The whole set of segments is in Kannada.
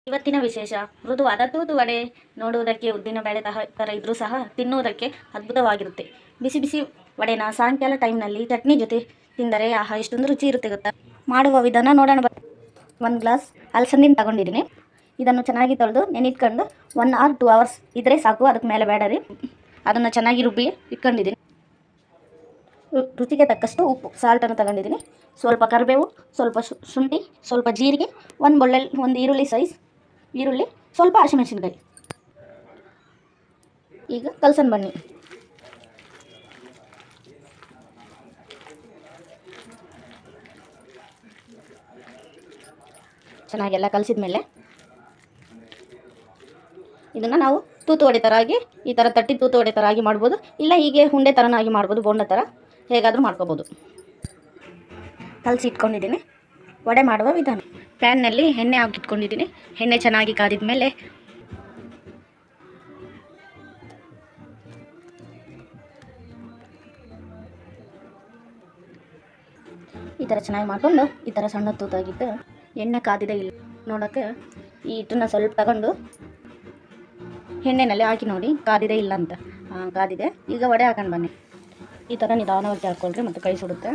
ಇವತ್ತಿನ ವಿಶೇಷ ಮೃದುವಾದ ತೂತು ವಡೆ. ನೋಡುವುದಕ್ಕೆ ಉದ್ದಿನ ಬೇಳೆ ಥರ ಇದ್ರೂ ಸಹ ತಿನ್ನುವುದಕ್ಕೆ ಅದ್ಭುತವಾಗಿರುತ್ತೆ. ಬಿಸಿ ಬಿಸಿ ವಡೆನ ಸಾಯಂಕಾಲ ಟೈಮ್ನಲ್ಲಿ ಚಟ್ನಿ ಜೊತೆ ತಿಂದರೆ ಆಹಾ ಎಷ್ಟೊಂದು ರುಚಿ ಇರುತ್ತೆ ಗೊತ್ತಾ. ಮಾಡುವ ವಿಧಾನ ನೋಡೋಣ. 1 ಗ್ಲಾಸ್ ಅಲಸಂದಿನ ತಗೊಂಡಿದ್ದೀನಿ. ಇದನ್ನು ಚೆನ್ನಾಗಿ ತೊಳೆದು ನೆನಿಟ್ಕೊಂಡು 1 or 2 hours ಇದ್ರೆ ಸಾಕು, ಅದಕ್ಕೆ ಮೇಲೆ ಬೇಡ ರೀ. ಅದನ್ನು ಚೆನ್ನಾಗಿ ರುಬ್ಬಿ ಇಟ್ಕೊಂಡಿದ್ದೀನಿ. ರುಚಿಗೆ ತಕ್ಕಷ್ಟು ಉಪ್ಪು, ಸಾಲ್ಟನ್ನು ತಗೊಂಡಿದ್ದೀನಿ. ಸ್ವಲ್ಪ ಕರಿಬೇವು, ಸ್ವಲ್ಪ ಶುಂಠಿ, ಸ್ವಲ್ಪ ಜೀರಿಗೆ, ಒಂದು ಈರುಳ್ಳಿ ಸೈಜ್ ಈರುಳ್ಳಿ, ಸ್ವಲ್ಪ ಹಸಿಮೆಣಸಿನ್ಕಾಯಿ. ಈಗ ಕಲ್ಸನ್ ಬನ್ನಿ. ಚೆನ್ನಾಗೆಲ್ಲ ಕಲಿಸಿದ ಮೇಲೆ ಇದನ್ನು ನಾವು ತೂತು ವಡೆ ಥರ ಆಗಿ ಈ ಥರ ತಟ್ಟಿ ತೂತು ವಡೆ ಥರ ಆಗಿ ಮಾಡ್ಬೋದು, ಇಲ್ಲ ಹೀಗೆ ಉಂಡೆ ಥರನಾಗಿ ಮಾಡ್ಬೋದು, ಬೋಂಡ ಥರ ಹೇಗಾದರೂ ಮಾಡ್ಕೋಬೋದು. ಕಲಸಿ ಇಟ್ಕೊಂಡಿದ್ದೀನಿ. ವಡೆ ಮಾಡುವ ವಿಧಾನ: ಪ್ಯಾನ್ನಲ್ಲಿ ಎಣ್ಣೆ ಹಾಕಿಟ್ಕೊಂಡಿದ್ದೀನಿ. ಎಣ್ಣೆ ಚೆನ್ನಾಗಿ ಕಾದಿದ ಮೇಲೆ ಈ ಥರ ಚೆನ್ನಾಗಿ ಮಾಡಿಕೊಂಡು ಈ ಥರ ಸಣ್ಣ ತೂತಾಗಿದ್ದು ಎಣ್ಣೆ ಕಾದಿದೆ ಇಲ್ಲ ನೋಡೋಕ್ಕೆ ಈ ಹಿಟ್ಟನ್ನು ಸ್ವಲ್ಪ ತಗೊಂಡು ಎಣ್ಣೆನಲ್ಲಿ ಹಾಕಿ ನೋಡಿ ಕಾದಿದೆ ಇಲ್ಲ ಅಂತ. ಕಾದಿದೆ. ಈಗ ವಡೆ ಹಾಕೊಂಡು ಬನ್ನಿ. ಈ ಥರ ನಿಧಾನವಾಗಿ ಹಾಕ್ಕೊಳ್ರಿ, ಮತ್ತು ಕೈ ಸುಡುತ್ತೆ.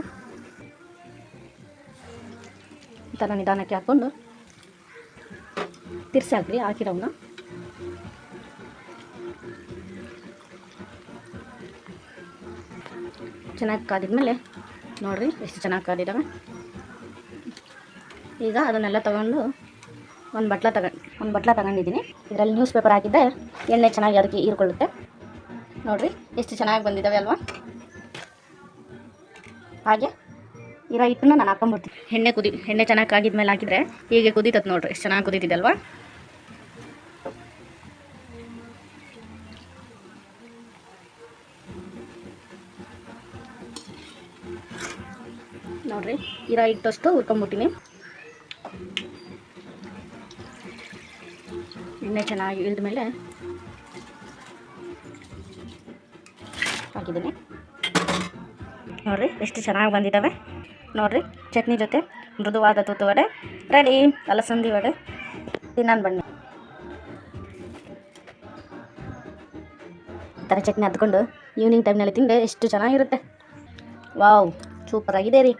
ಈ ಥರ ನಿಧಾನಕ್ಕೆ ಹಾಕ್ಕೊಂಡು ತಿರ್ಸಿ ಹಾಕ್ರಿ ಹಾಕಿರೋವನ್ನ. ಚೆನ್ನಾಗಿ ಕಾದಿದ್ಮೇಲೆ ನೋಡಿರಿ ಎಷ್ಟು ಚೆನ್ನಾಗಿ ಕಾದಿದ್ದಾವೆ. ಈಗ ಅದನ್ನೆಲ್ಲ ತಗೊಂಡು ಒಂದು ಬಟ್ಲ ತಗೊಂಡಿದ್ದೀನಿ. ಇದರಲ್ಲಿ ನ್ಯೂಸ್ ಪೇಪರ್ ಹಾಕಿದ್ದೆ ಎಣ್ಣೆ ಚೆನ್ನಾಗಿ ಅದಕ್ಕೆ ಹೀರ್ಕೊಳ್ಳುತ್ತೆ. ನೋಡಿರಿ ಎಷ್ಟು ಚೆನ್ನಾಗಿ ಬಂದಿದ್ದಾವೆ ಅಲ್ವಾ. ಹಾಗೆ ಇರೋ ಹಿಟ್ಟನ್ನು ನಾನು ಹಾಕೊಂಡ್ಬಿಡ್ತೀನಿ. ಎಣ್ಣೆ ಚೆನ್ನಾಗಿ ಕಾಗಿದ್ಮೇಲೆ ಹಾಕಿದರೆ ಹೀಗೆ ಕುದೀತದೆ ನೋಡಿರಿ, ಎಷ್ಟು ಚೆನ್ನಾಗಿ ಕುದೀತಿದೆ ಅಲ್ವಾ. ನೋಡಿರಿ ಇರೋ ಹಿಟ್ಟಷ್ಟು ಹುರ್ಕೊಂಬಿಟ್ಟಿನಿ. ಎಣ್ಣೆ ಚೆನ್ನಾಗಿ ಇಳಿದ ಮೇಲೆ ಹಾಕಿದ್ದೀನಿ. ನೋಡಿರಿ ಎಷ್ಟು ಚೆನ್ನಾಗಿ ಬಂದಿದ್ದಾವೆ. ನೋಡಿರಿ ಚಟ್ನಿ ಜೊತೆ ಮೃದುವಾದ ತೂತು ವಡೆ ರೆಡಿ. ಅಲಸಂದಿ ವಡೆ ತಿನ್ನೋಣ ಬನ್ನಿ. ಈ ಥರ ಚಟ್ನಿ ಹತ್ಕೊಂಡು ಈವ್ನಿಂಗ್ ಟೈಮ್ನಲ್ಲಿ ತಿಂದರೆ ಎಷ್ಟು ಚೆನ್ನಾಗಿರುತ್ತೆ. ವಾವ್, ಸೂಪರ್ ಆಗಿದೆ ರೀ.